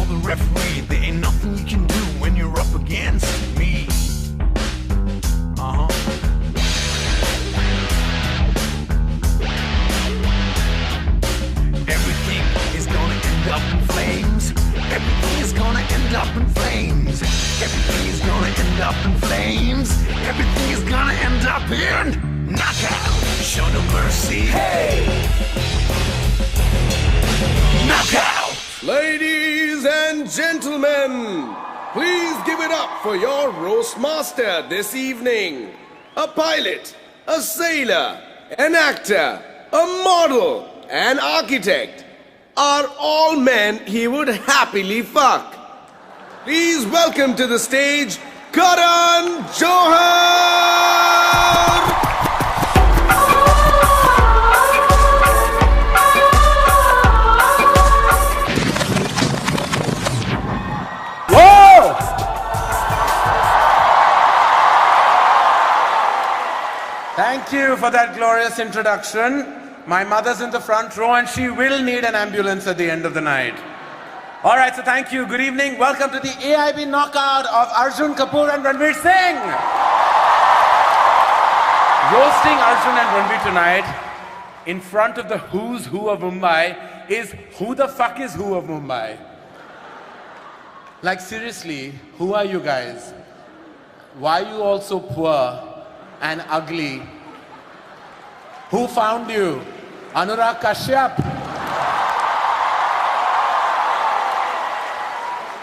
the referee. There ain't nothing you can do when you're up against me. Everything is gonna end up in flames. Everything is gonna end up in flames. Everything is gonna end up in flames. Everything is gonna end up in knockout. Show no mercy. Hey! Knockout! Ladies and gentlemen, please give it up for your roast master this evening. A pilot, a sailor, an actor, a model, an architect are all men he would happily fuck. Please welcome to the stage, Karan Johar! Whoa! Thank you for that glorious introduction. My mother's in the front row and she will need an ambulance at the end of the night. All right, so thank you. Good evening. Welcome to the AIB knockout of Arjun Kapoor and Ranveer Singh. Roasting Arjun and Ranveer tonight in front of the who's who of Mumbai is who the fuck is who of Mumbai? Like seriously, who are you guys? Why are you all so poor and ugly? Who found you? Anurag Kashyap.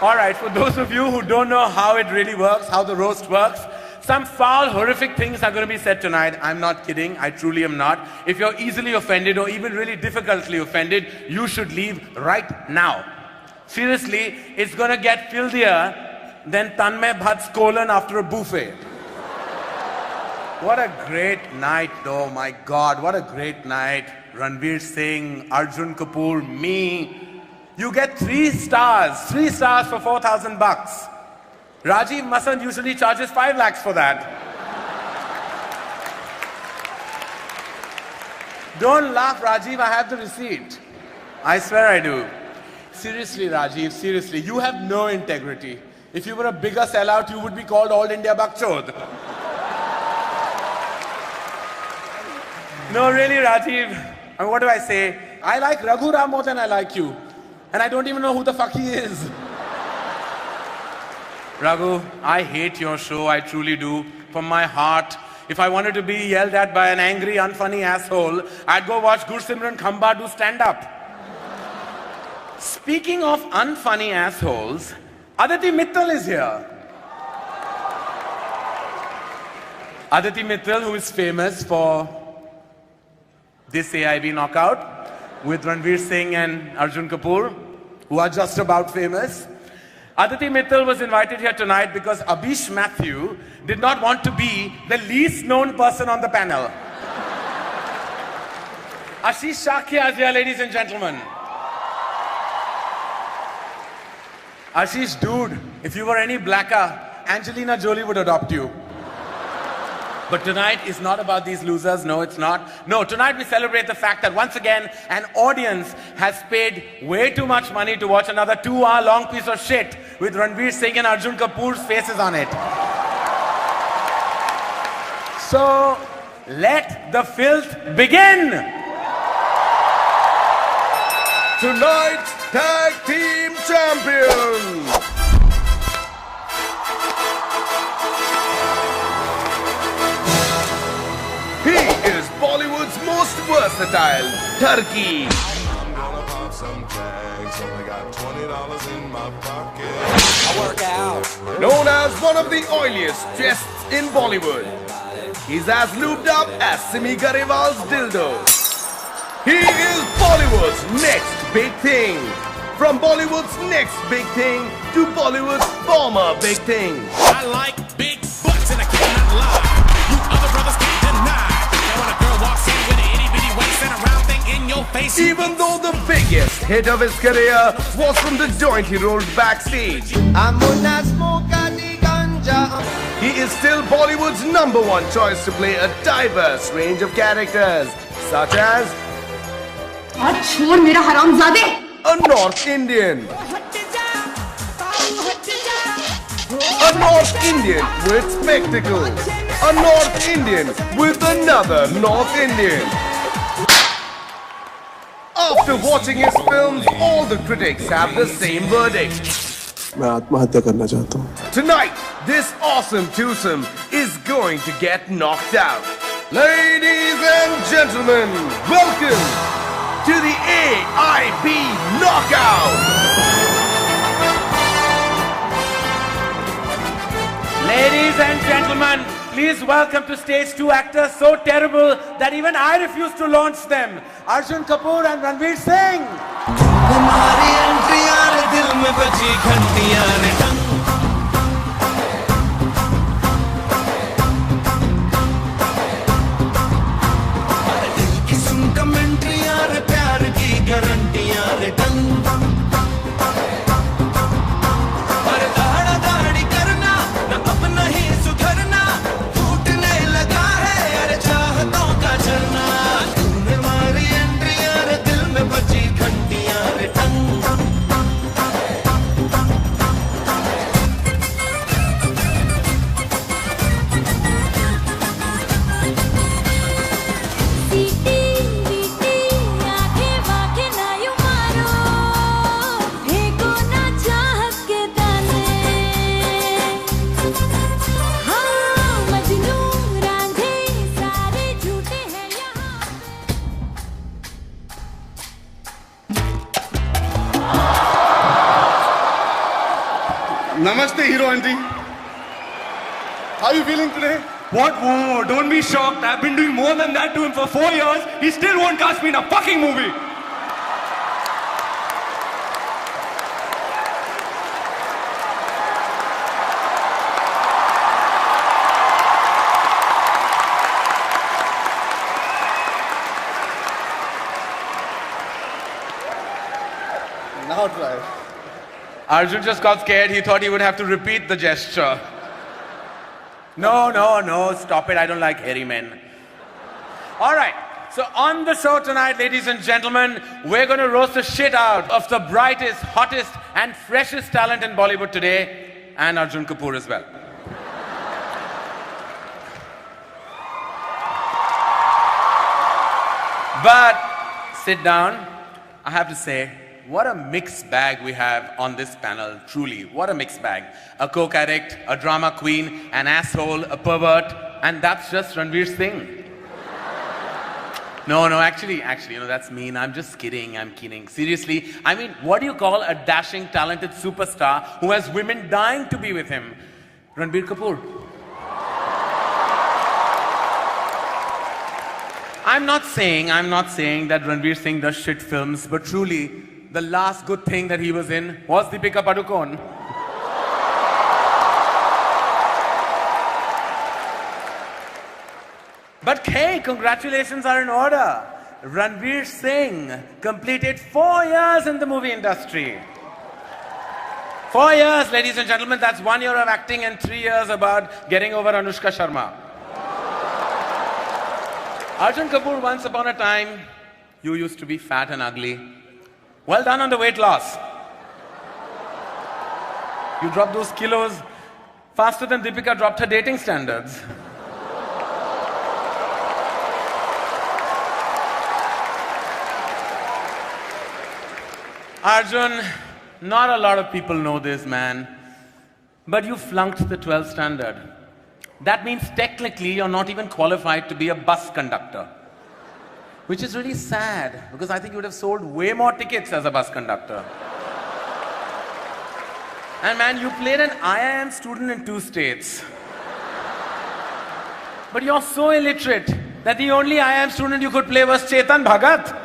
All right, for those of you who don't know how it really works, how the roast works, some foul, horrific things are going to be said tonight. I'm not kidding. I truly am not. If you're easily offended or even really difficultly offended, you should leave right now. Seriously, it's going to get filthier than Tanmay Bhatt's colon after a buffet. What a great night, though. My God, what a great night. Ranveer Singh, Arjun Kapoor, me. You get 3 stars. 3 stars for 4,000 bucks. Rajiv Masand usually charges 5 lakhs for that. Don't laugh, Rajiv. I have the receipt. I swear I do. Seriously, Rajiv, seriously. You have no integrity. If you were a bigger sellout, you would be called All India Bakchod. No, really, Rajiv. I mean, what do I say? I like Raghu Ram more than I like you. And I don't even know who the fuck he is. Raghu, I hate your show. I truly do. From my heart. If I wanted to be yelled at by an angry, unfunny asshole, I'd go watch Gursimran Khamba do stand-up. Speaking of unfunny assholes, Aditi Mittal is here. Aditi Mittal, who is famous for this AIB knockout with Ranveer Singh and Arjun Kapoor, who are just about famous. Aditi Mittal was invited here tonight because Abish Mathew did not want to be the least known person on the panel. Ashish Shakya is here, ladies and gentlemen. Ashish, dude, if you were any blacker, Angelina Jolie would adopt you. But tonight is not about these losers. No, it's not. No, tonight we celebrate the fact that once again, an audience has paid way too much money to watch another 2-hour-long piece of shit with Ranveer Singh and Arjun Kapoor's faces on it. So, let the filth begin! Tonight's Tag Team Champions! He is Bollywood's most versatile turkey. I'm gonna pop some tags, only got $20 in my pocket. I work out. Known as one of the oiliest chests in Bollywood. He's as lubed up as Simi Garewal's dildo. He is Bollywood's next big thing. From Bollywood's next big thing to Bollywood's former big thing. I like big butts and I cannot lie. You other brothers can't deny. And when a girl walks in with an itty bitty waist and a round thing in your face. Even though the biggest hit of his career was from the joint he rolled backstage, he is still Bollywood's #1 choice to play a diverse range of characters, such as a North Indian, North Indian with spectacles. A North Indian with another North Indian. After watching his films, all the critics have the same verdict. मैं आत्महत्या करना चाहता हूँ. Tonight, this awesome twosome is going to get knocked out. Ladies and gentlemen, welcome to the AIB Knockout. Ladies and gentlemen, please welcome to stage 2 actors so terrible that even I refuse to launch them. Arjun Kapoor and Ranveer Singh. हमारी एंट्रियां रे दिल में बजी घंटियां रे टंग दिल की सुन कमेंट्रियां रे प्यार की गारंटियां रे टंग पर दाड़ा दाड़ी करना न अपना ही सुधरना फूटने लगा है अरे चाहतों का झरना तूने मारी एंट्रियां रे दिल में बजी घंटियां रे टंग Namaste, Hero Auntie. How are you feeling today? What? Whoa, don't be shocked. I've been doing more than that to him for 4 years. He still won't cast me in a fucking movie. Now try. Arjun just got scared. He thought he would have to repeat the gesture. No, stop it. I don't like hairy men. All right. So on the show tonight, ladies and gentlemen, we're going to roast the shit out of the brightest, hottest, and freshest talent in Bollywood today, and Arjun Kapoor as well. But sit down. I have to say, what a mixed bag we have on this panel, truly. What a mixed bag. A coke addict, a drama queen, an asshole, a pervert, and that's just Ranveer Singh. No, actually, that's mean. I'm just kidding, I'm kidding. Seriously, I mean, what do you call a dashing, talented superstar who has women dying to be with him? Ranbir Kapoor. I'm not saying that Ranveer Singh does shit films, but truly, the last good thing that he was in was Deepika Padukone. But hey, congratulations are in order. Ranveer Singh completed 4 years in the movie industry. 4 years, ladies and gentlemen, that's 1 year of acting and 3 years about getting over Anushka Sharma. Arjun Kapoor, once upon a time, you used to be fat and ugly. Well done on the weight loss. You dropped those kilos faster than Deepika dropped her dating standards. Arjun, not a lot of people know this, man, but you flunked the 12th standard. That means technically you're not even qualified to be a bus conductor. Which is really sad, because I think you would have sold way more tickets as a bus conductor. And man, you played an IIM student in 2 states. But you're so illiterate that the only IIM student you could play was Chetan Bhagat.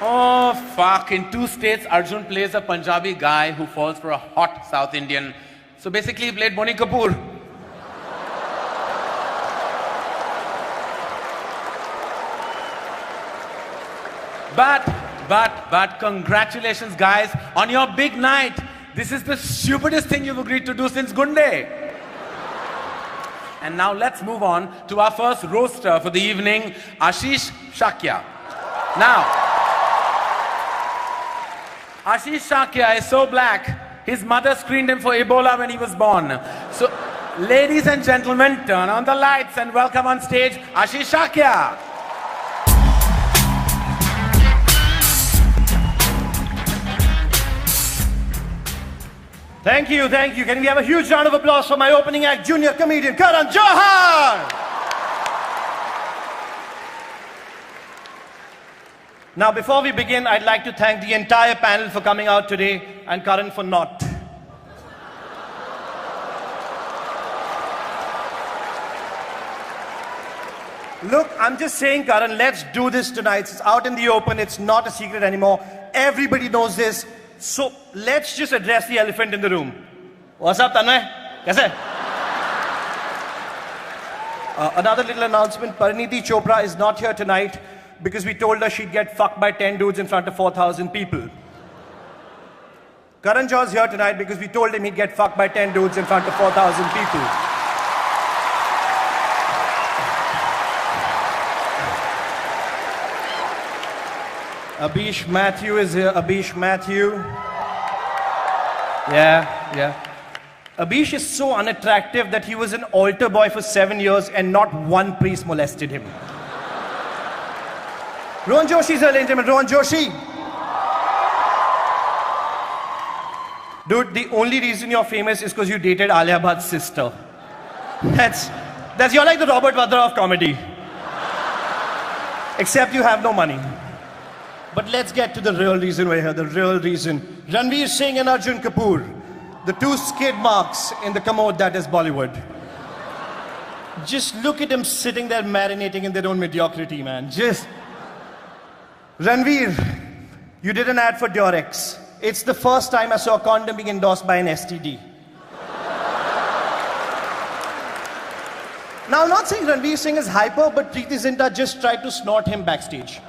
Oh, fuck. In 2 states, Arjun plays a Punjabi guy who falls for a hot South Indian. So basically, he played Bonnie Kapoor. But congratulations, guys, on your big night. This is the stupidest thing you've agreed to do since Gunde. And now let's move on to our first roaster for the evening, Ashish Shakya. Now, Ashish Shakya is so black, his mother screened him for Ebola when he was born. So, ladies and gentlemen, turn on the lights and welcome on stage Ashish Shakya. Thank you, thank you. Can we have a huge round of applause for my opening act, junior comedian Karan Johar? Now, before we begin, I'd like to thank the entire panel for coming out today and Karan for not. Look, I'm just saying, Karan, let's do this tonight. It's out in the open. It's not a secret anymore. Everybody knows this. So let's just address the elephant in the room. What's up, Tanmay? Kaise? Another little announcement. Parineeti Chopra is not here tonight because we told her she'd get fucked by 10 dudes in front of 4,000 people. Karan Johar's here tonight because we told him he'd get fucked by 10 dudes in front of 4,000 people. Abish Matthew is here. Abish Matthew. Yeah. Abish is so unattractive that he was an altar boy for 7 years and not one priest molested him. Rohan Joshi is here, ladies and gentlemen. Rohan Joshi. Dude, the only reason you're famous is because you dated Alia Bhatt's sister. You're like the Robert Vadra of comedy. Except you have no money. But let's get to the real reason we're here, the real reason. Ranveer Singh and Arjun Kapoor, the two skid marks in the commode that is Bollywood. Just look at them sitting there marinating in their own mediocrity, man. Ranveer, you did an ad for Durex. It's the first time I saw a condom being endorsed by an STD. Now, I'm not saying Ranveer Singh is hyper, but Preeti Zinta just tried to snort him backstage.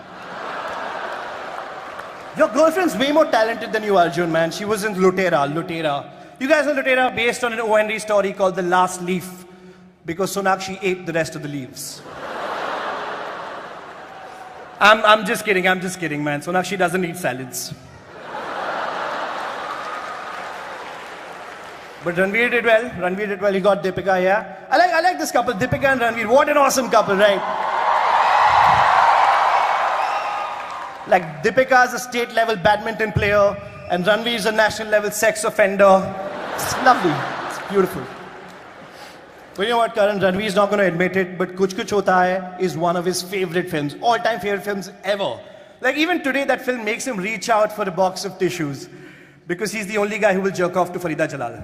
Your girlfriend's way more talented than you, Arjun, man. She was in Lutera. You guys know Lutera based on an O.N.D. story called The Last Leaf, because Sonakshi ate the rest of the leaves. I'm just kidding, man. Sonakshi doesn't eat salads. But Ranveer did well. He got Deepika, yeah. I like this couple, Deepika and Ranveer. What an awesome couple, right? Like, Deepika is a state-level badminton player, and Ranveer is a national-level sex offender. It's lovely. It's beautiful. But you know what, Karan? Ranveer is not going to admit it, but Kuch Kuch Hota Hai is one of his favorite films. All-time favorite films ever. Like, even today, that film makes him reach out for a box of tissues, because he's the only guy who will jerk off to Farida Jalal.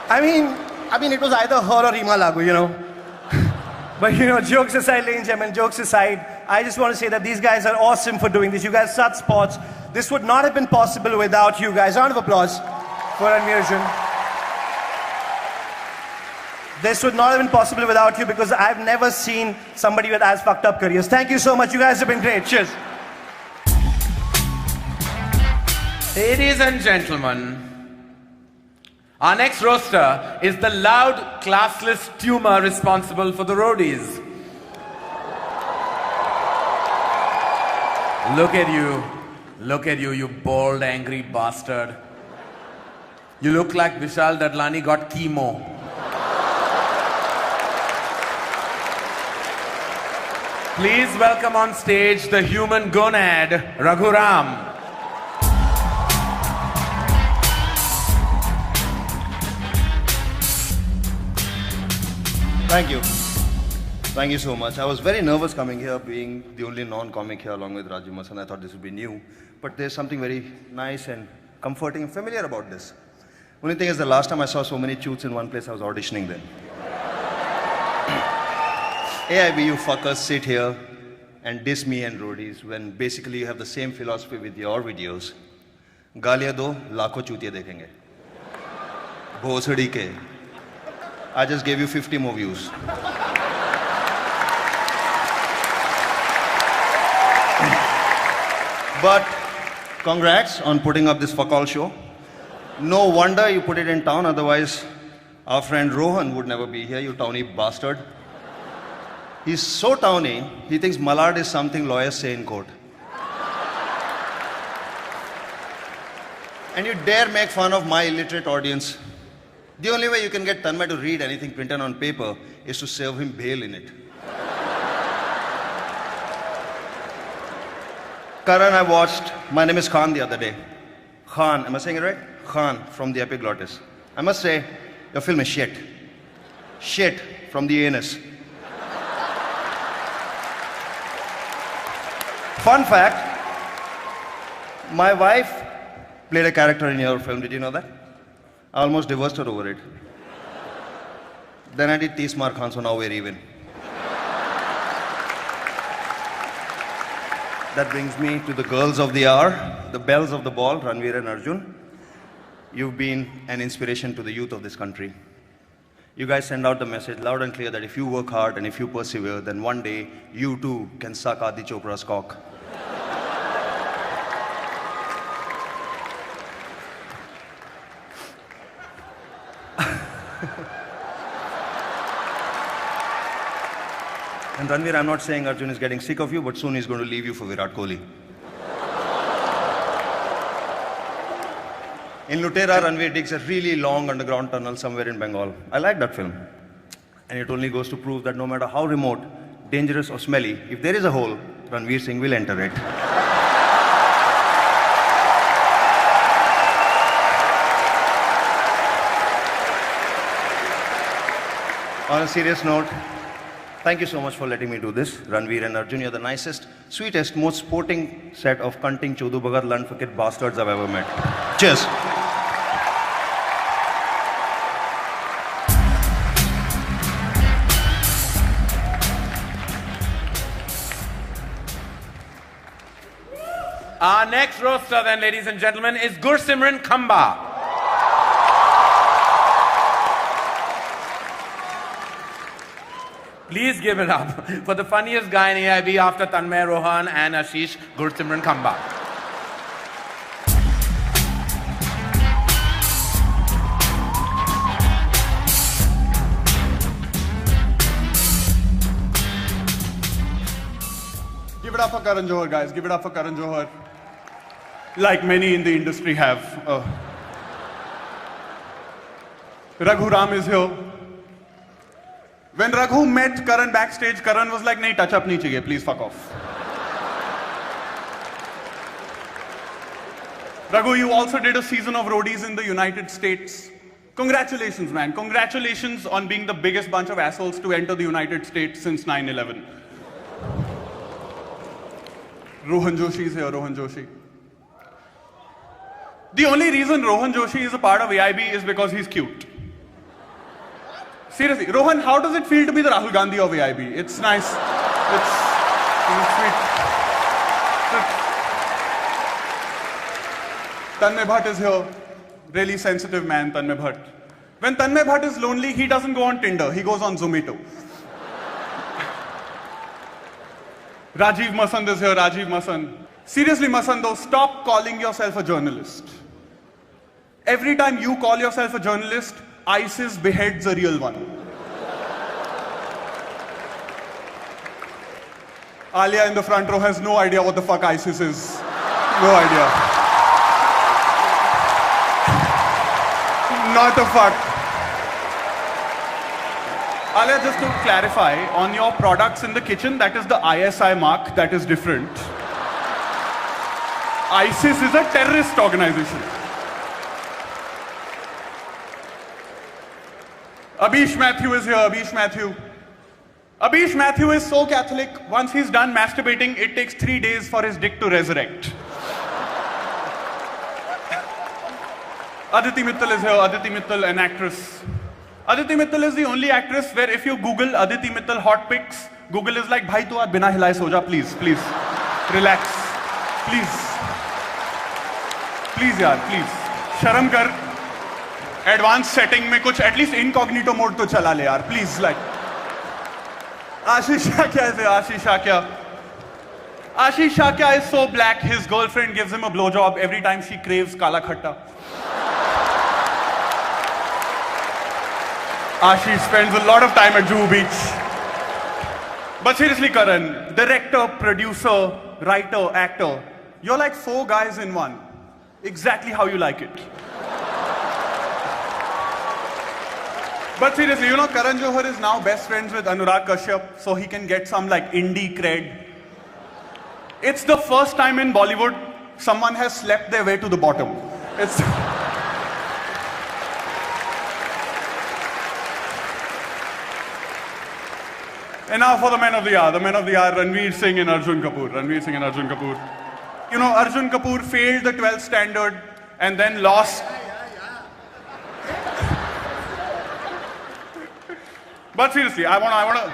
I mean, it was either her or Reema Lagoo, you know. But you know, jokes aside, ladies and gentlemen, jokes aside, I just want to say that these guys are awesome for doing this. You guys are such sports. This would not have been possible without you guys. Round of applause for Ranveer Arjun. This would not have been possible without you because I've never seen somebody with as fucked up careers. Thank you so much. You guys have been great. Cheers. Ladies and gentlemen, our next roaster is the loud, classless tumor responsible for the roadies. Look at you, you bald, angry bastard. You look like Vishal Dadlani got chemo. Please welcome on stage the human gonad, Raghuram. Thank you. Thank you so much. I was very nervous coming here, being the only non-comic here along with Raju Masan. I thought this would be new. But there's something very nice and comforting and familiar about this. Only thing is, the last time I saw so many choots in one place, I was auditioning then. AIB, you fuckers sit here and diss me and roadies when basically you have the same philosophy with your videos. Gaaliyan do, lakho chutiye dekhenge. Bhosadi ke. I just gave you 50 more views. But congrats on putting up this fuck-all show. No wonder you put it in town, otherwise our friend Rohan would never be here, you towny bastard. He's so towny, he thinks Malad is something lawyers say in court. And you dare make fun of my illiterate audience. The only way you can get Tanmay to read anything printed on paper is to serve him bail in it. Karan, I watched My Name is Khan the other day. Khan, am I saying it right? Khan from the Epiglottis. I must say, your film is shit. Shit from the anus. Fun fact, my wife played a character in your film, did you know that? I almost divorced her over it. Then I did Tismar Khan, so now we're even. That brings me to the girls of the hour, the belles of the ball, Ranveer and Arjun. You've been an inspiration to the youth of this country. You guys send out the message loud and clear that if you work hard and if you persevere, then one day you too can suck Adi Chopra's cock. And Ranveer, I'm not saying Arjun is getting sick of you, but soon he's going to leave you for Virat Kohli. In Lutera, Ranveer digs a really long underground tunnel somewhere in Bengal. I like that film. And it only goes to prove that no matter how remote, dangerous or smelly, if there is a hole, Ranveer Singh will enter it. On a serious note, thank you so much for letting me do this. Ranveer and Arjun, you're the nicest, sweetest, most sporting set of cunting Chodu Bhagat Landfakit bastards I've ever met. Cheers. Our next roaster then, ladies and gentlemen, is Gursimran Khamba. Please give it up for the funniest guy in AIB after Tanmay Rohan and Ashish, Gursimran Khamba. Give it up for Karan Johar, guys. Give it up for Karan Johar. Like many in the industry have. Raghu Ram is here. When Raghu met Karan backstage, Karan was like, "Nahi, touch up nahi chahiye, please fuck off." Raghu, you also did a season of roadies in the United States. Congratulations, man. Congratulations on being the biggest bunch of assholes to enter the United States since 9/11. Rohan Joshi is here, Rohan Joshi. The only reason Rohan Joshi is a part of AIB is because he's cute. Seriously, Rohan, how does it feel to be the Rahul Gandhi of AIB? It's nice. It's sweet. Tanmay Bhatt is here. Really sensitive man, Tanmay Bhatt. When Tanmay Bhatt is lonely, he doesn't go on Tinder. He goes on Zomato. Rajiv Masand is here, Rajiv Masand. Seriously, Masando, stop calling yourself a journalist. Every time you call yourself a journalist, ISIS beheads a real one. Alia in the front row has no idea what the fuck ISIS is. No idea. Not a fuck. Alia, just to clarify, on your products in the kitchen, that is the ISI mark, that is different. ISIS is a terrorist organization. Abish Mathew is here, Abish Mathew. Abish Mathew is so Catholic, once he's done masturbating, it takes 3 days for his dick to resurrect. Aditi Mittal is here, Aditi Mittal, an actress. Aditi Mittal is the only actress where if you Google Aditi Mittal hot pics, Google is like, "Bhai, tu aaj bina hilaye so ja, please, please. Relax. Please. Please, yaar, please. Sharam kar. Advanced setting mein kuch, at least incognito mode to chala le, yaar. Please, like. Ashish Shakya is here, Ashish Shakya. Ashish Shakya is so black, his girlfriend gives him a blowjob every time she craves kala khatta. Ashish spends a lot of time at Juhu Beach. But seriously, Karan, director, producer, writer, actor, you're like 4 guys in one. exactly how you like it. But seriously, you know, Karan Johar is now best friends with Anurag Kashyap, so he can get some like indie cred. It's the first time in Bollywood someone has slept their way to the bottom. It's... And now for the men of the hour. The men of the hour, Ranveer Singh and Arjun Kapoor. Ranveer Singh and Arjun Kapoor. You know, Arjun Kapoor failed the 12th standard and then lost. But seriously, I wanna.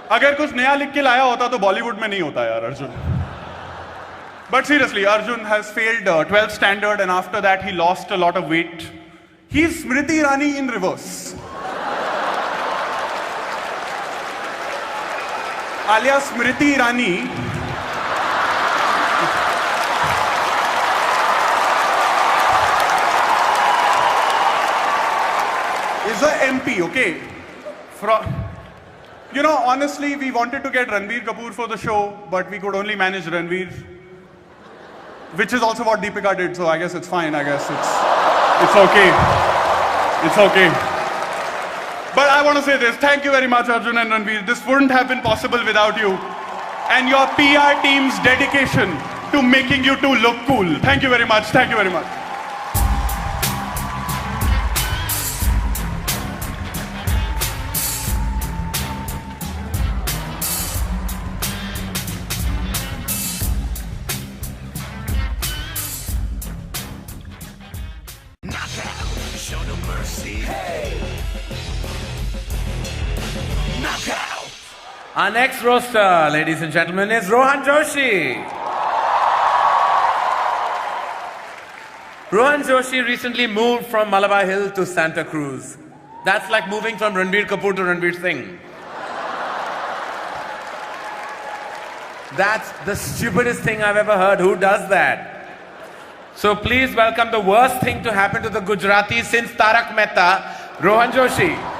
अगर कुछ नया लिख के लाया होता तो बॉलीवुड में नहीं होता यार Arjun. But seriously, Arjun has failed 12th standard and after that he lost a lot of weight. He's Smriti Irani in reverse. Alias Smriti Irani is a MP, okay? You know, honestly, we wanted to get Ranveer Kapoor for the show, but we could only manage Ranveer. Which is also what Deepika did, so I guess it's fine. I guess it's okay. It's okay. But I want to say this. Thank you very much, Arjun and Ranveer. This wouldn't have been possible without you. And your PR team's dedication to making you two look cool. Thank you very much. Thank you very much. Our next roaster, ladies and gentlemen, is Rohan Joshi. Rohan Joshi recently moved from Malabar Hill to Santa Cruz. That's like moving from Ranveer Kapoor to Ranveer Singh. That's the stupidest thing I've ever heard. Who does that? So please welcome the worst thing to happen to the Gujaratis since Tarak Mehta, Rohan Joshi.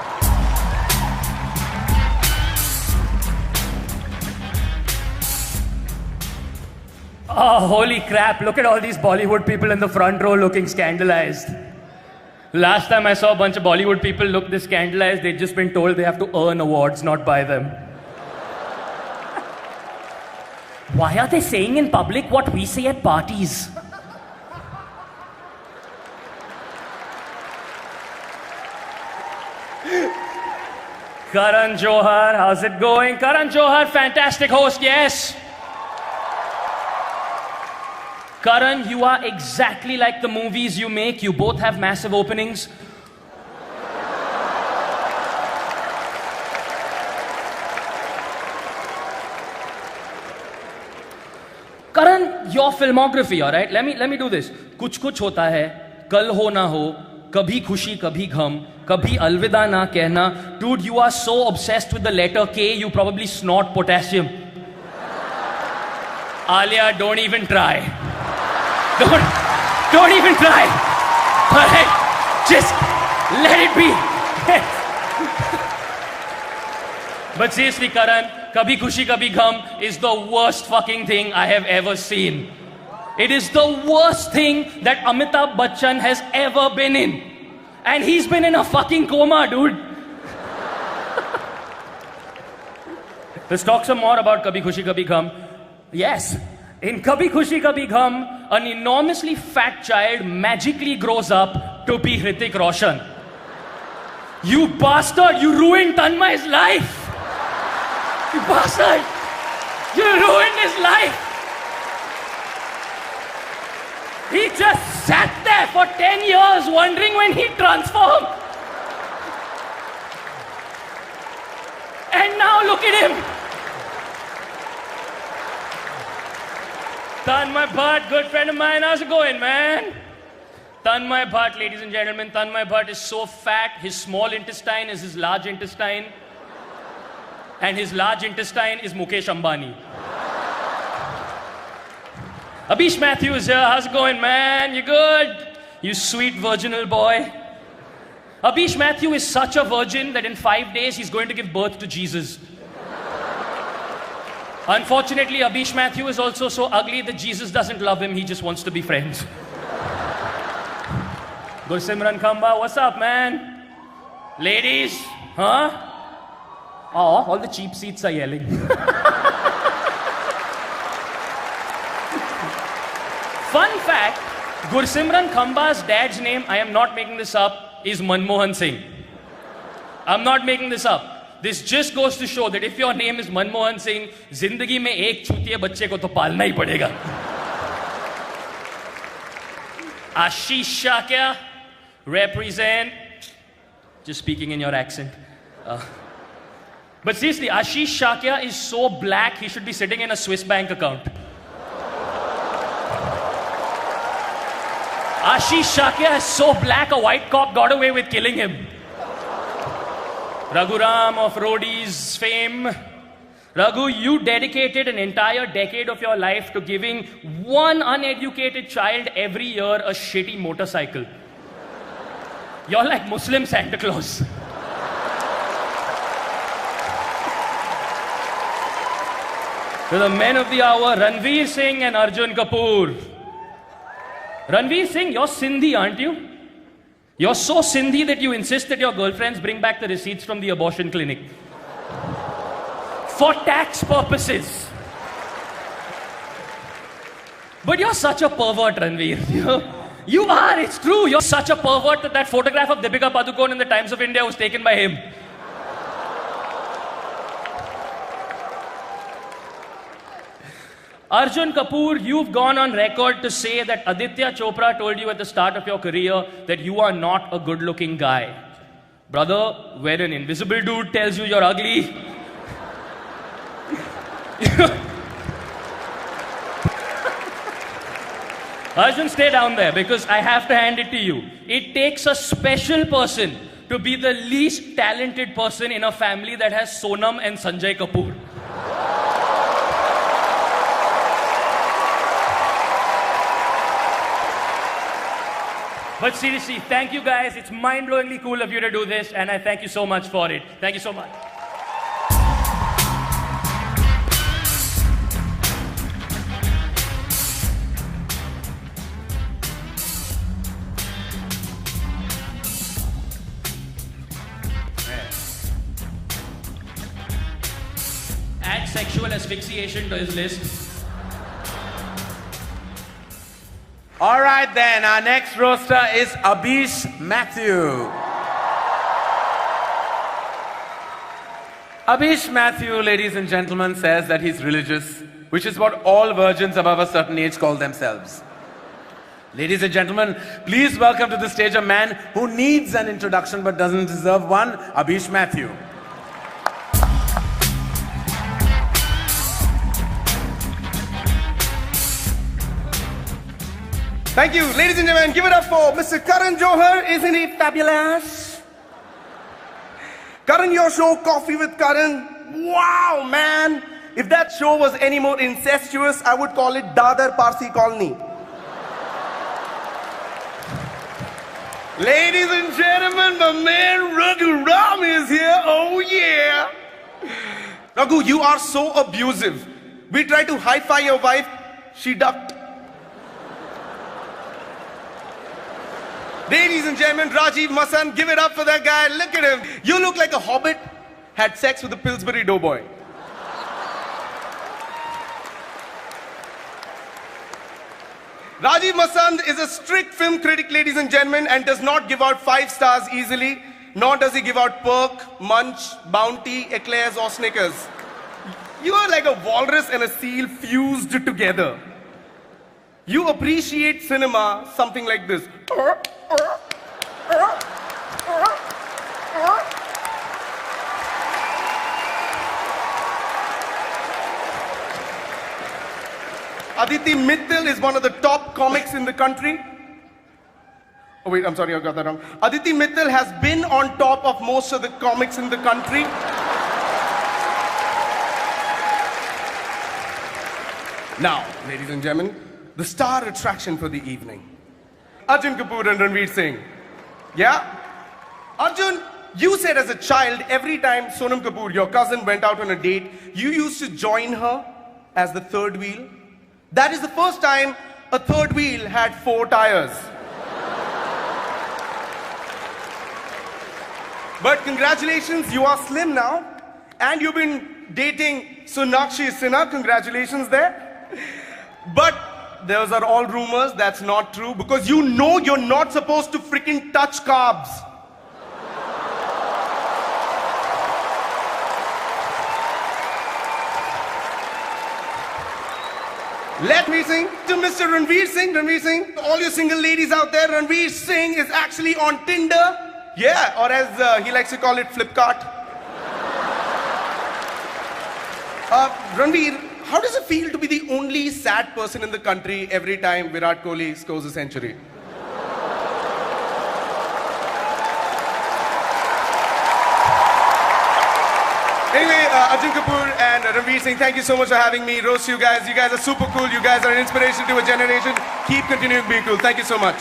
Oh, holy crap, look at all these Bollywood people in the front row looking scandalized. Last time I saw a bunch of Bollywood people look this scandalized, they'd just been told they have to earn awards, not buy them. Why are they saying in public what we say at parties? Karan Johar, how's it going? Karan Johar, fantastic host, yes. Karan, you are exactly like the movies you make. You both have massive openings. Karan, your filmography, all right? Let me do this. कुछ कुछ होता है, कल हो ना हो, कभी खुशी कभी गम, कभी अलविदा ना कहना. Dude, you are so obsessed with the letter K, you probably snort potassium. Alia, don't even try. Don't even try. All right? Just let it be. But seriously, Karan, Kabhi Khushi Kabhi Gham is the worst fucking thing I have ever seen. It is the worst thing that Amitabh Bachchan has ever been in. And he's been in a fucking coma, dude. Let's talk some more about Kabhi Khushi Kabhi Gham. Yes. In Kabhi Khushi Kabhi Gham, an enormously fat child magically grows up to be Hrithik Roshan. You bastard! You ruined Tanmay's life! You bastard! You ruined his life! He just sat there for 10 years wondering when he'd transform. And now look at him! Tanmay Bhatt, good friend of mine, how's it going, man? Tanmay Bhatt, ladies and gentlemen, Tanmay Bhatt is so fat, his small intestine is his large intestine. And his large intestine is Mukesh Ambani. Abish Mathew is here, how's it going, man? You good? You sweet virginal boy. Abish Mathew is such a virgin that in 5 days he's going to give birth to Jesus. Unfortunately, Abish Matthew is also so ugly that Jesus doesn't love him, he just wants to be friends. Gursimran Khamba, what's up, man? Ladies, huh? Oh, all the cheap seats are yelling. Fun fact, Gursimran Khamba's dad's name, I am not making this up, is Manmohan Singh. I'm not making this up. This just goes to show that if your name is Manmohan Singh, zindagi mein ek chutiye bacche ko to palna hi padega. Ashish Shakya, represent. Just speaking in your accent. But seriously, Ashish Shakya is so black, he should be sitting in a Swiss bank account. Ashish Shakya is so black, a white cop got away with killing him. Raghuram of Roadies fame. Raghu, you dedicated an entire decade of your life to giving one uneducated child every year a shitty motorcycle. You're like Muslim Santa Claus. To the men of the hour, Ranveer Singh and Arjun Kapoor. Ranveer Singh, you're Sindhi, aren't you? You're so Sindhi that you insist that your girlfriends bring back the receipts from the abortion clinic. For tax purposes. But you're such a pervert, Ranveer. You are, it's true. You're such a pervert that that photograph of Deepika Padukone in the Times of India was taken by him. Arjun Kapoor, you've gone on record to say that Aditya Chopra told you at the start of your career that you are not a good-looking guy. Brother, when an invisible dude tells you you're ugly, Arjun, stay down there because I have to hand it to you. It takes a special person to be the least talented person in a family that has Sonam and Sanjay Kapoor. But seriously, thank you guys. It's mind-blowingly cool of you to do this, and I thank you so much for it. Thank you so much. Add sexual asphyxiation to his list. All right then, our next roaster is Abish Matthew. Abish Matthew, ladies and gentlemen, says that he's religious, which is what all virgins above a certain age call themselves. Ladies and gentlemen, please welcome to the stage a man who needs an introduction but doesn't deserve one, Abish Matthew. Thank you. Ladies and gentlemen, give it up for Mr. Karan Johar. Isn't he fabulous? Karan, your show, Coffee with Karan. Wow, man. If that show was any more incestuous, I would call it Dadar Parsi Colony. Ladies and gentlemen, my man Raghu Ram is here. Oh, yeah. Raghu, you are so abusive. We tried to hi-fi your wife. She ducked. Ladies and gentlemen, Rajiv Masan, give it up for that guy. Look at him. You look like a hobbit had sex with a Pillsbury Doughboy. Rajiv Masan is a strict film critic, ladies and gentlemen, and does not give out 5 stars easily, nor does he give out Perk, Munch, Bounty, Eclairs or Snickers. You are like a walrus and a seal fused together. You appreciate cinema something like this. Aditi Mittal is one of the top comics in the country. Oh wait, I'm sorry, I got that wrong. Aditi Mittal has been on top of most of the comics in the country. Now, ladies and gentlemen, the star attraction for the evening. Arjun Kapoor and Ranveer Singh. Yeah? Arjun, you said as a child, every time Sonam Kapoor, your cousin, went out on a date, you used to join her as the third wheel. That is the first time a third wheel had 4 tires. But congratulations, you are slim now. And you've been dating Sonakshi Sinha. Congratulations there. But those are all rumors. That's not true. Because you know you're not supposed to freaking touch carbs. Let me sing to Mr. Ranveer Singh. Ranveer Singh, all you single ladies out there, Ranveer Singh is actually on Tinder. Yeah, or as he likes to call it, Flipkart. Ranveer, how does it feel to be the only sad person in the country every time Virat Kohli scores a century? Anyway, Arjun Kapoor and Ranveer Singh, thank you so much for having me. Roast you guys. You guys are super cool. You guys are an inspiration to a generation. Keep continuing being cool. Thank you so much.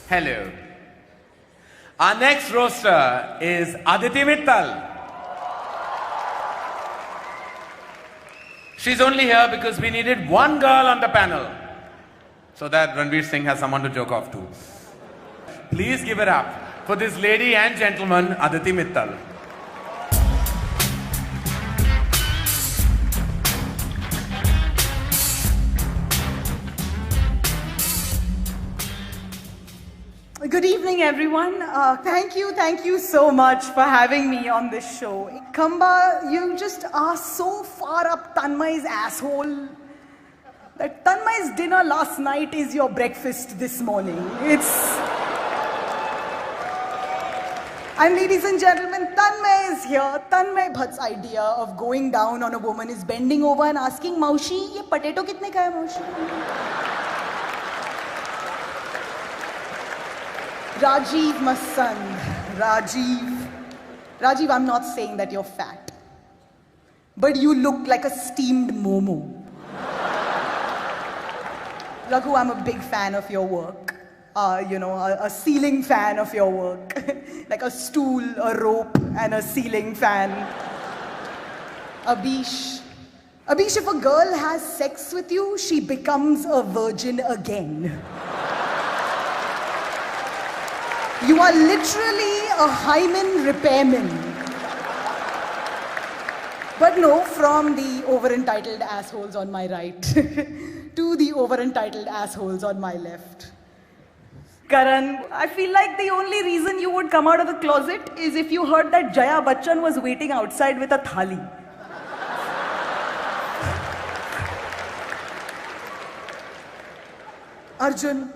Hello. Our next roaster is Aditi Mittal. She's only here because we needed one girl on the panel so that Ranveer Singh has someone to joke off to. Please give it up for this lady and gentleman, Aditi Mittal. Good evening, everyone. Thank you so much for having me on this show. Kamba, you just are so far up Tanmay's asshole that Tanmay's dinner last night is your breakfast this morning. And ladies and gentlemen, Tanmay is here. Tanmay Bhatt's idea of going down on a woman is bending over and asking, Maushi, ye potato kitne ka hai, Maushi? Rajiv Masand. Rajiv, I'm not saying that you're fat, but you look like a steamed momo. Raghu, I'm a big fan of your work. A ceiling fan of your work. Like a stool, a rope, and a ceiling fan. Abhish, if a girl has sex with you, she becomes a virgin again. You are literally a hymen repairman. But no, from the over-entitled assholes on my right to the over-entitled assholes on my left. Karan, I feel like the only reason you would come out of the closet is if you heard that Jaya Bachchan was waiting outside with a thali. Arjun,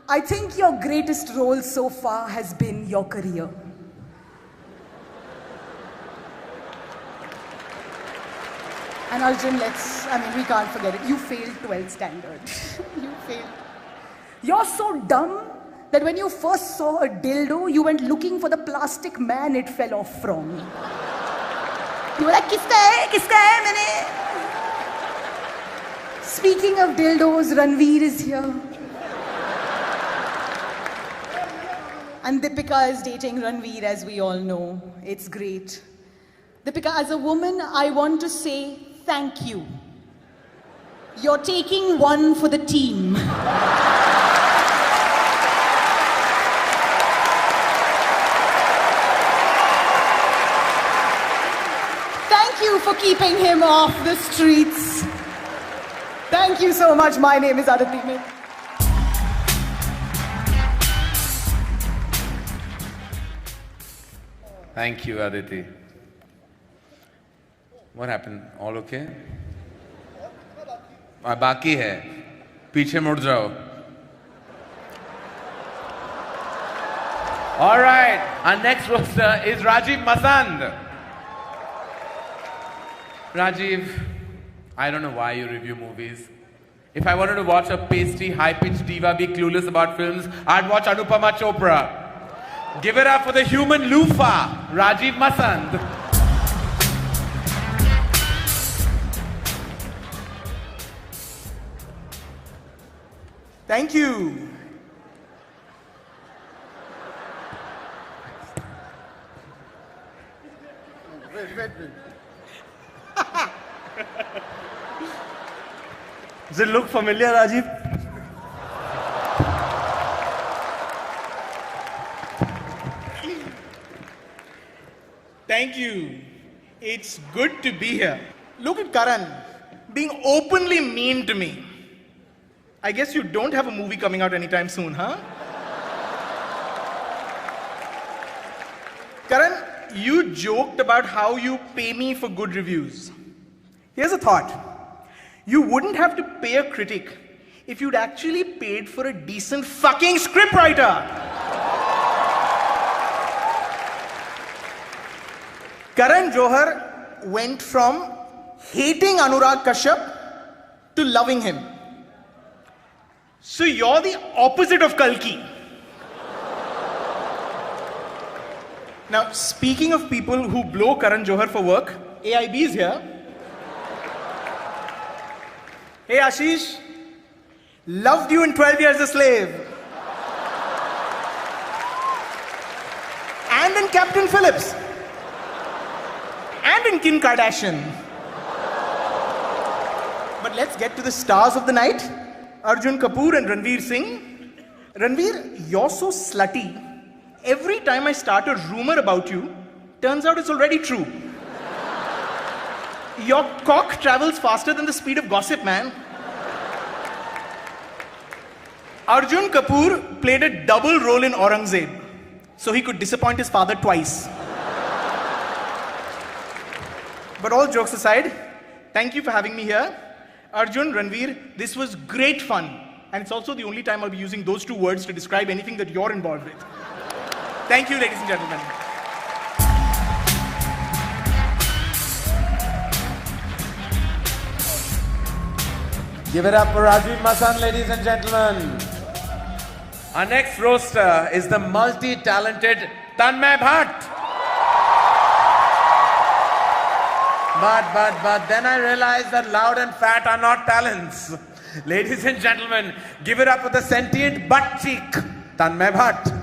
I think your greatest role so far has been your career. And Arjun, we can't forget it. You failed 12th standard. You failed. You're so dumb that when you first saw a dildo, you went looking for the plastic man it fell off from. You were like, kiska hai, maine? Speaking of dildos, Ranveer is here. And Deepika is dating Ranveer, as we all know. It's great. Deepika, as a woman, I want to say thank you. You're taking one for the team. Thank you for keeping him off the streets. Thank you so much. My name is Aditi Mittal. Thank you, Aditi. What happened? All okay? बाकी है. पीछे मुड़ जाओ. All right. Our next roaster is Rajiv Masand. Rajiv, I don't know why you review movies. If I wanted to watch a pasty, high-pitched diva be clueless about films, I'd watch Anupama Chopra. Give it up for the human loofah, Rajiv Masand. Thank you. Does it look familiar, Rajiv? Thank you. It's good to be here. Look at Karan being openly mean to me. I guess you don't have a movie coming out anytime soon, huh? Karan, you joked about how you pay me for good reviews. Here's a thought. You wouldn't have to pay a critic if you'd actually paid for a decent fucking scriptwriter. Karan Johar went from hating Anurag Kashyap to loving him. So you're the opposite of Kalki. Now, speaking of people who blow Karan Johar for work, AIB is here. Hey Ashish, loved you in 12 Years a Slave. And in Captain Phillips. And in Kim Kardashian. But let's get to the stars of the night. Arjun Kapoor and Ranveer Singh. Ranveer, you're so slutty. Every time I start a rumor about you, turns out it's already true. Your cock travels faster than the speed of gossip, man. Arjun Kapoor played a double role in Aurangzeb, so he could disappoint his father twice. But all jokes aside, thank you for having me here. Arjun, Ranveer, this was great fun. And it's also the only time I'll be using those two words to describe anything that you're involved with. Thank you, ladies and gentlemen. Give it up for Rajiv Masand, ladies and gentlemen. Our next roaster is the multi-talented Tanmay Bhatt. But then I realized that loud and fat are not talents. Ladies and gentlemen, give it up for the sentient butt cheek, Tanmay Bhatt.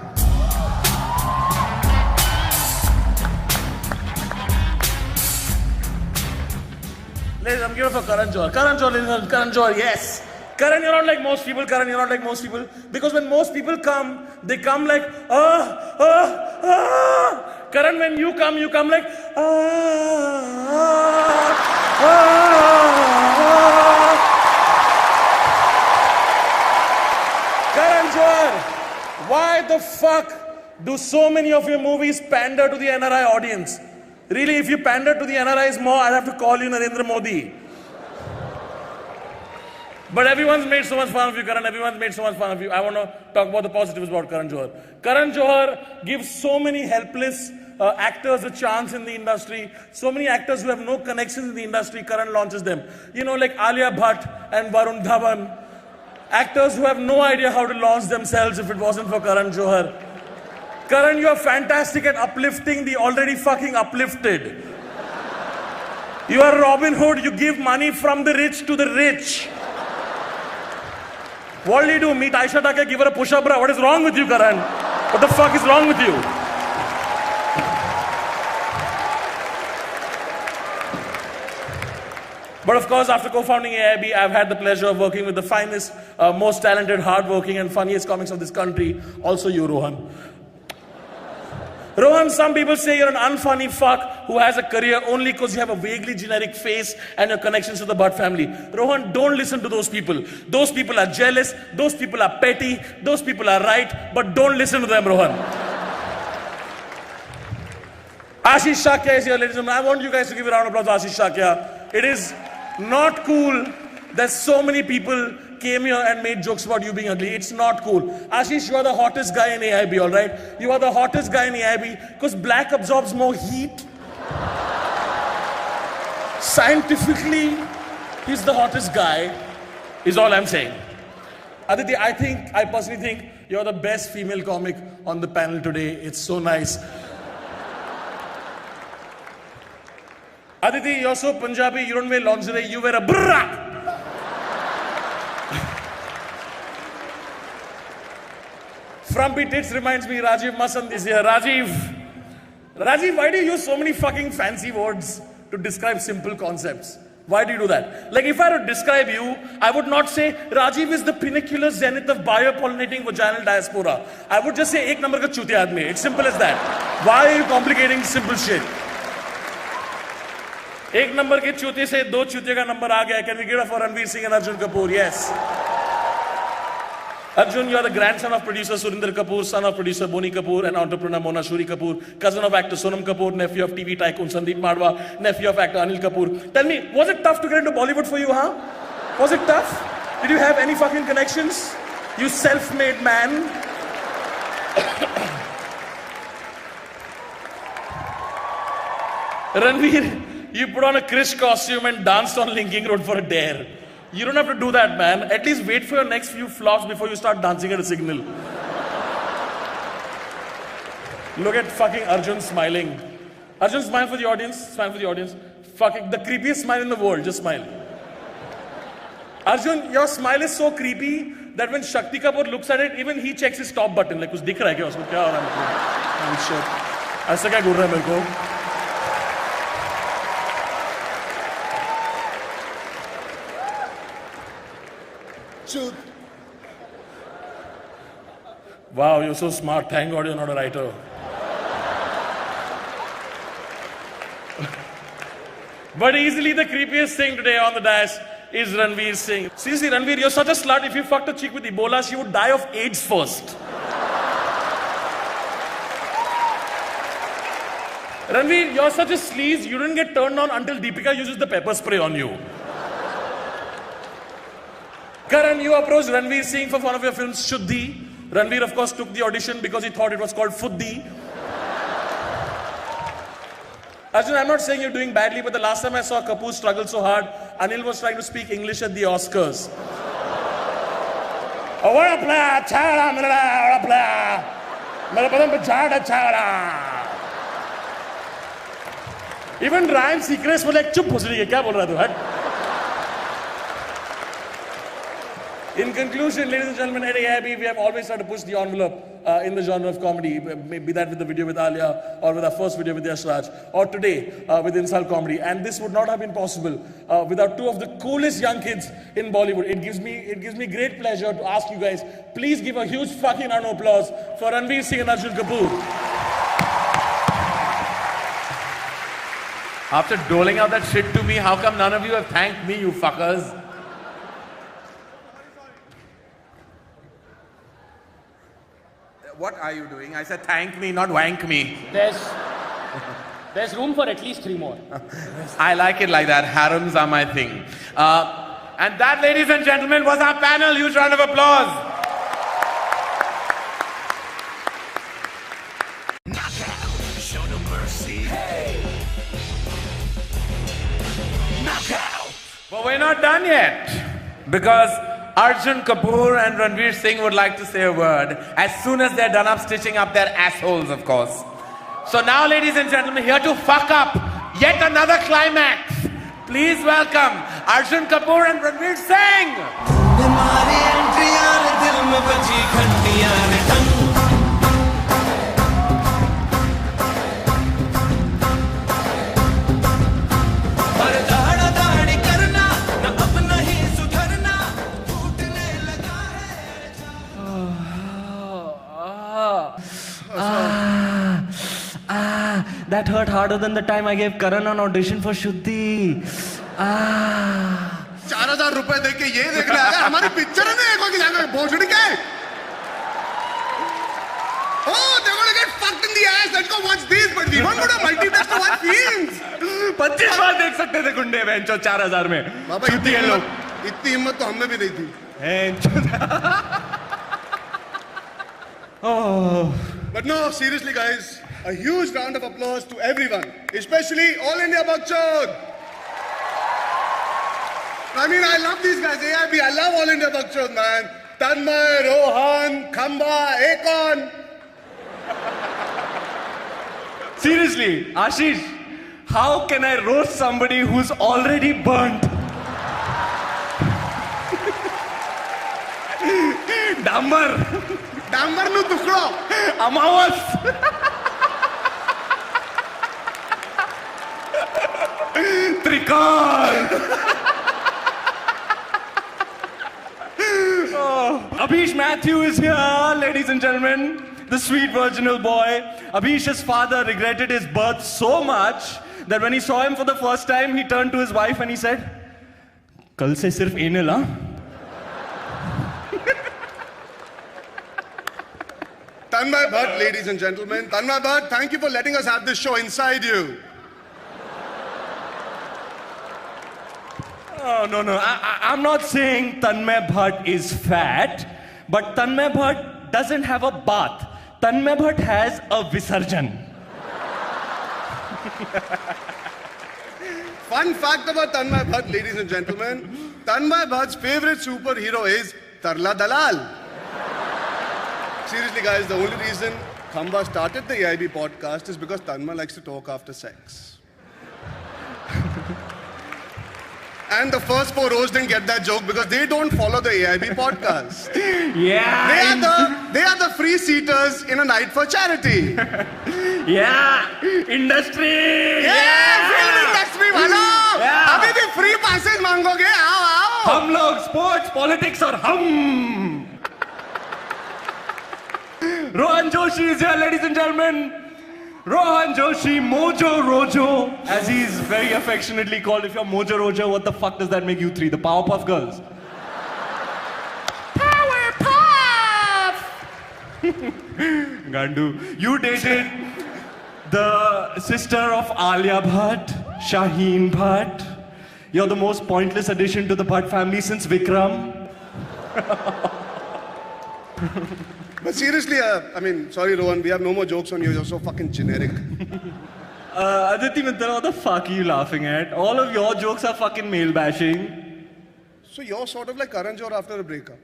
Ladies, I'm giving it for Karan Johar. Karan Johar, ladies and gentlemen, Karan Johar, yes. Karan, you're not like most people. Karan, you're not like most people. Because when most people come, they come like, Karan, when you come like, Karan Johar, why the fuck do so many of your movies pander to the NRI audience? Really, if you pander to the NRIs more, I'd have to call you Narendra Modi. But everyone's made so much fun of you, Karan. Everyone's made so much fun of you. I want to talk about the positives about Karan Johar. Karan Johar gives so many helpless actors a chance in the industry. So many actors who have no connections in the industry, Karan launches them. You know, like Alia Bhatt and Varun Dhawan. Actors who have no idea how to launch themselves if it wasn't for Karan Johar. Karan, you are fantastic at uplifting the already fucking uplifted. You are Robin Hood. You give money from the rich to the rich. What do? Meet Aisha Taka, give her a push-up, bro. What is wrong with you, Karan? What the fuck is wrong with you? But of course, after co-founding AIB, I've had the pleasure of working with the finest, most talented, hardworking, and funniest comics of this country. Also you, Rohan. Rohan, some people say you're an unfunny fuck who has a career only because you have a vaguely generic face and your connections to the Bhatt family. Rohan, don't listen to those people. Those people are jealous, those people are petty, those people are right, but don't listen to them, Rohan. Ashish Shakya is here, ladies and gentlemen. I want you guys to give a round of applause to Ashish Shakya. It is not cool that so many people came here and made jokes about you being ugly. It's not cool. Ashish, you are the hottest guy in AIB, all right? You are the hottest guy in AIB because black absorbs more heat. Scientifically, he's the hottest guy, is all I'm saying. Aditi, I personally think you're the best female comic on the panel today. It's so nice. Aditi, you're so Punjabi, you don't wear lingerie, you wear a brrrra. Frumpy Tits reminds me, Rajiv Masand is here. Rajiv, why do you use so many fucking fancy words to describe simple concepts? Why do you do that? Like if I were to describe you, I would not say Rajiv is the pinnacular zenith of biopollinating vaginal diaspora. I would just say, ek number ka chutiya aadmi. It's simple as that. Why are you complicating simple shit? एक number के चूते से दो चूते का number आ गया. Can we get it for Ranveer Singh and Arjun Kapoor? Yes. Arjun, you are the grandson of producer Surinder Kapoor, son of producer Boni Kapoor and entrepreneur Mona Shuri Kapoor, cousin of actor Sonam Kapoor, nephew of TV tycoon Sandeep Madwa, nephew of actor Anil Kapoor. Tell me, was it tough to get into Bollywood for you, huh? Was it tough? Did you have any fucking connections? You self-made man. Ranveer, you put on a Krish costume and danced on Linking Road for a dare. You don't have to do that, man. At least wait for your next few flops before you start dancing at a signal. Look at fucking Arjun smiling. Arjun, smile for the audience. Smile for the audience. Fucking the creepiest smile in the world. Just smile. Arjun, your smile is so creepy that when Shakti Kapoor looks at it, even he checks his stop button. Like, कुछ दिख रहा है क्या उसको? क्या हो रहा है मेरे को? I'm sure. ऐसा क्या घूर रहा है मेरे को? Wow, you're so smart. Thank God you're not a writer. But easily the creepiest thing today on the dais is Ranveer Singh. Seriously, Ranveer, you're such a slut. If you fucked a chick with Ebola, she would die of AIDS first. Ranveer, you're such a sleaze. You didn't get turned on until Deepika uses the pepper spray on you. Karan, you approached Ranveer Singh for one of your films, Shuddhi. Ranveer, of course, took the audition because he thought it was called Fuddhi. Arjun, I'm not saying you're doing badly, but the last time I saw Kapoor struggle so hard, Anil was trying to speak English at the Oscars. Oh, what a play! Chagda, what a play! Mere badan pe jhada chagda. Even Ryan Seacrest was like, chup bhusri ke, kya bol raha tu? Hat. In conclusion, ladies and gentlemen, at AIB, we have always tried to push the envelope in the genre of comedy, be that with the video with Alia, or with our first video with Yash Raj, or today with Insult Comedy. And this would not have been possible without two of the coolest young kids in Bollywood. It gives me great pleasure to ask you guys, please give a huge fucking round of applause for Ranveer Singh and Arjun Kapoor. After doling out that shit to me, how come none of you have thanked me, you fuckers? What are you doing? I said thank me, not wank me. There's room for at least 3 more. I like it like that. Harems are my thing. And that, ladies and gentlemen, was our panel. Huge round of applause. Knockout, show no mercy. Hey! Knockout! But we're not done yet. Because Arjun Kapoor and Ranveer Singh would like to say a word as soon as they're done up stitching up their assholes, of course. So now, ladies and gentlemen, here to fuck up yet another climax, please welcome Arjun Kapoor and Ranveer Singh. That hurt harder than the time I gave Karan an audition for Shuddhi. 4,000 रुपए देके ये देखने आ गए हमारी picture में देखो कि जाकर भोसड़ी के Oh, they're gonna get fucked in the ass. Let's go watch these. But we won't go to multiplex to watch films. 25 बार देख सकते थे गुंडे बेंचो 4,000 में. बाबा इतनी हिम्मत तो हमने भी नहीं थी. Oh. But no, seriously, guys. A huge round of applause to everyone, especially All India Bakchod. I mean, I love these guys. AIB, I love All India Bakchod, man. Tanmay, Rohan, Khamba, Akon. Seriously, Ashish, how can I roast somebody who's already burnt? Dambar. Dambar nu tukdo. Amawas. Khan! Abhish Matthew is here, ladies and gentlemen. The sweet virginal boy. Abhish's father regretted his birth so much that when he saw him for the first time, he turned to his wife and he said, "Kal se sirf anal, huh?" Tanmay Bhatt, ladies and gentlemen. Tanmay Bhatt, thank you for letting us have this show inside you. Oh, no. I'm not saying Tanmay Bhatt is fat, but Tanmay Bhatt doesn't have a bath. Tanmay Bhatt has a Visarjan. Fun fact about Tanmay Bhatt, ladies and gentlemen. Tanmay Bhatt's favorite superhero is Tarla Dalal. Seriously, guys, the only reason Khamba started the AIB podcast is because Tanmay likes to talk after sex. And the first four rows didn't get that joke because they don't follow the AIB podcast. Yeah. They are the free seaters in a night for charity. Yeah. Industry. Yeah. Film industry वालों. Yeah. अभी भी free passes मांगोगे? आओ. हम लोग sports, politics और हम. Rohan Joshi is here, ladies and gentlemen. Rohan Joshi, Mojo Rojo, as he's very affectionately called. If you're Mojo Rojo, what the fuck does that make you three? The Powerpuff Girls? Powerpuff! Gandu, you dated the sister of Alia Bhatt, Shaheen Bhatt. You're the most pointless addition to the Bhatt family since Vikram. But seriously, I mean, sorry Rohan, we have no more jokes on you. You're so fucking generic. Aditi Mitra, what the fuck are you laughing at? All of your jokes are fucking male bashing. So you're sort of like Karan Johar after a breakup.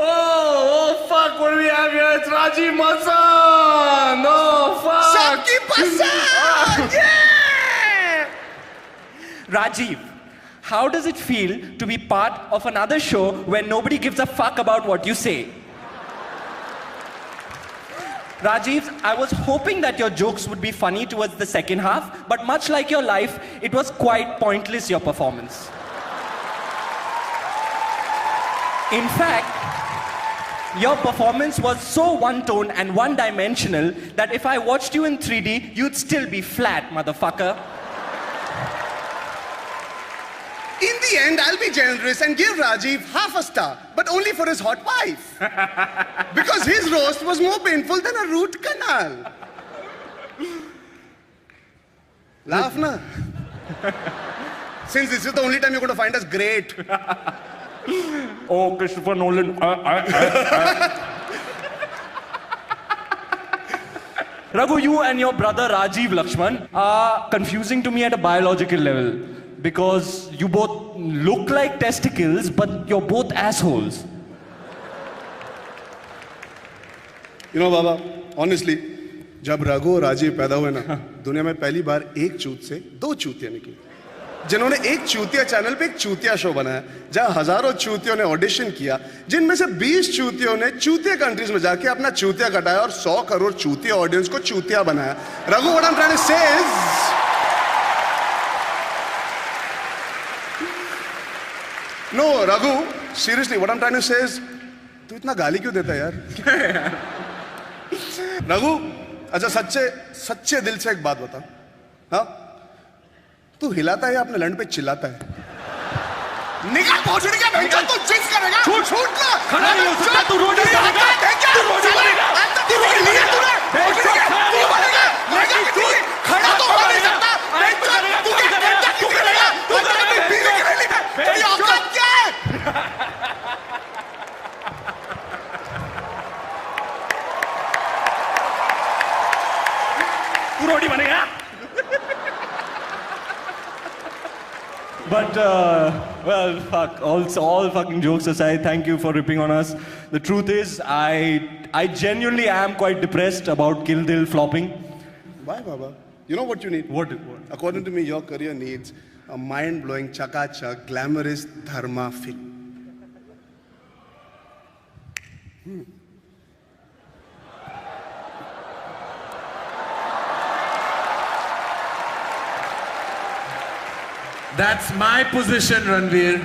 Oh, fuck, what do we have here? It's Rajiv Masan! Oh, fuck! Sabki pasand! Yeah! Rajiv, how does it feel to be part of another show where nobody gives a fuck about what you say? Rajiv, I was hoping that your jokes would be funny towards the second half, but much like your life, it was quite pointless, your performance. In fact, your performance was so one-tone and one-dimensional that if I watched you in 3D, you'd still be flat, motherfucker. In the end, I'll be generous and give Rajiv half a star, but only for his hot wife. Because his roast was more painful than a root canal. Laugh na. Since this is the only time you're going to find us great. Oh, Christopher Nolan. Raghu, you and your brother Rajiv Lakshman are confusing to me at a biological level. Because you both look like testicles, but you're both assholes. You know, Baba, honestly, जब रघु और राजीव पैदा हुए ना, दुनिया में पहली बार एक चूत से दो चूतियां निकली, जिन्होंने एक चूतिया चैनल पे एक चूतिया शो बनाया, जहां हजारों चूतियों ने ऑडिशन किया, जिनमें से 20 चूतियों ने चूतिया कंट्रीज में जाके अपना चूतिया कटाया और 100 करोड़ चूतिया ऑडियंस को चूतिया बनाया. Raghu, what I'm trying to say is, no, Raghu, seriously, what I'm trying to say is, तू इतना गाली क्यों देता है यार? रघु, अच्छा सच्चे दिल से एक बात बता, हाँ? तू हिलाता है या अपने लंड पे चिल्लाता है? निगाह पहुंचने क्या भैंसा तू जिस करेगा? छूट ना! खड़ा नहीं हो सकता, तू रोटी बनेगा! तू रोटी बनेगा! तू रोटी लिया तूने! तू बनेगा! खड़ा तो हो नहीं सकता! तू करेगा? तू करेगा? पीने के लिए तेरी औकात क्या है? तू रोटी बनेगा? But, well, fuck, all fucking jokes aside, thank you for ripping on us. The truth is, I genuinely am quite depressed about Kill Dil flopping. Why, Baba? You know what you need? What? According to me, your career needs a mind-blowing, chaka-chak, glamorous dharma film. That's my position, Ranveer.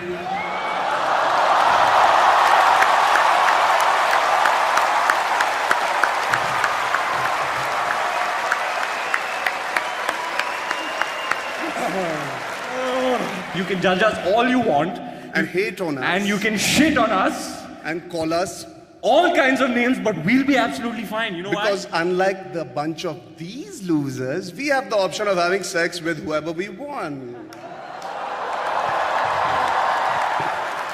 You can judge us all you want. And hate on us. And you can shit on us. And call us all kinds of names, but we'll be absolutely fine. You know why? Because unlike the bunch of these losers, we have the option of having sex with whoever we want.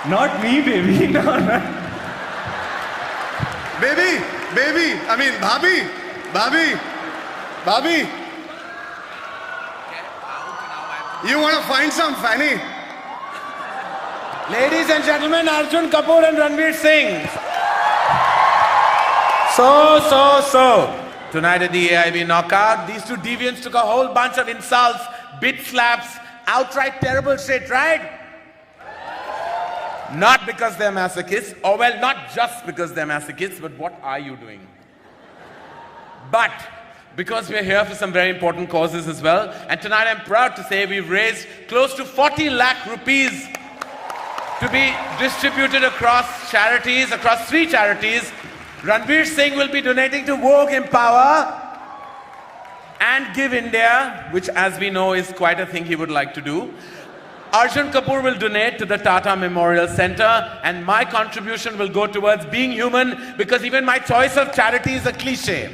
Not me, baby. No, no. Baby, I mean, Bhabhi. You want to find some fanny? Ladies and gentlemen, Arjun Kapoor and Ranveer Singh. So. Tonight at the AIB knockout, these two deviants took a whole bunch of insults, bit slaps, outright terrible shit, right? Not because they're masochists, or well, not just because they're masochists, but what are you doing? But because we're here for some very important causes as well, and tonight I'm proud to say we've raised close to 40 lakh rupees to be distributed across charities, across 3 charities. Ranveer Singh will be donating to Vogue Empower and Give India, which as we know is quite a thing he would like to do. Arjun Kapoor will donate to the Tata Memorial Center, and my contribution will go towards being human, because even my choice of charity is a cliche.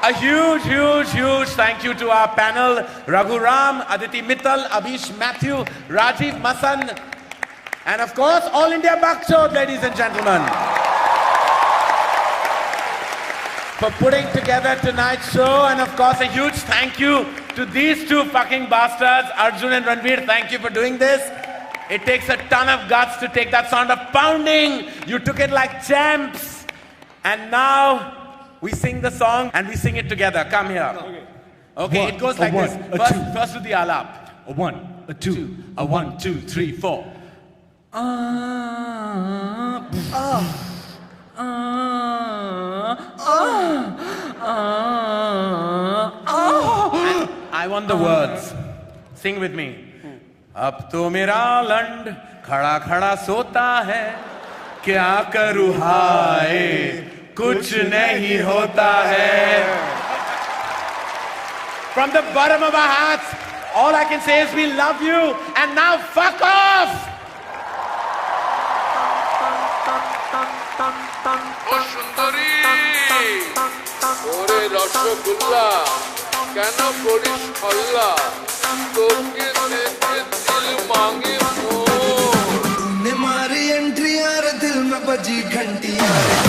A huge thank you to our panel, Raghu Ram, Aditi Mittal, Abhish Matthew, Rajiv Masan, and of course, All India Bakchod, ladies and gentlemen, for putting together tonight's show. And of course, a huge thank you to these two fucking bastards, Arjun and Ranveer. Thank you for doing this. It takes a ton of guts to take that sound of pounding. You took it like champs. And now we sing the song and we sing it together. Come here. Okay, it goes like this. First with the alap. A 1, a 2, a 1, 2, 3, 4. I want the words. Sing with me. अब तो मेरा लंड खड़ा खड़ा सोता है, क्या करूँ हाय कुछ नहीं होता है. From the bottom of our hearts, all I can say is we love you, and now fuck off! ওরে রসগোল্লা কেন করিস হল্লা তোকে দেখে দিল মাঙ্গে মোর तूने मारी एंट्री यार दिल में बजी घंटी यार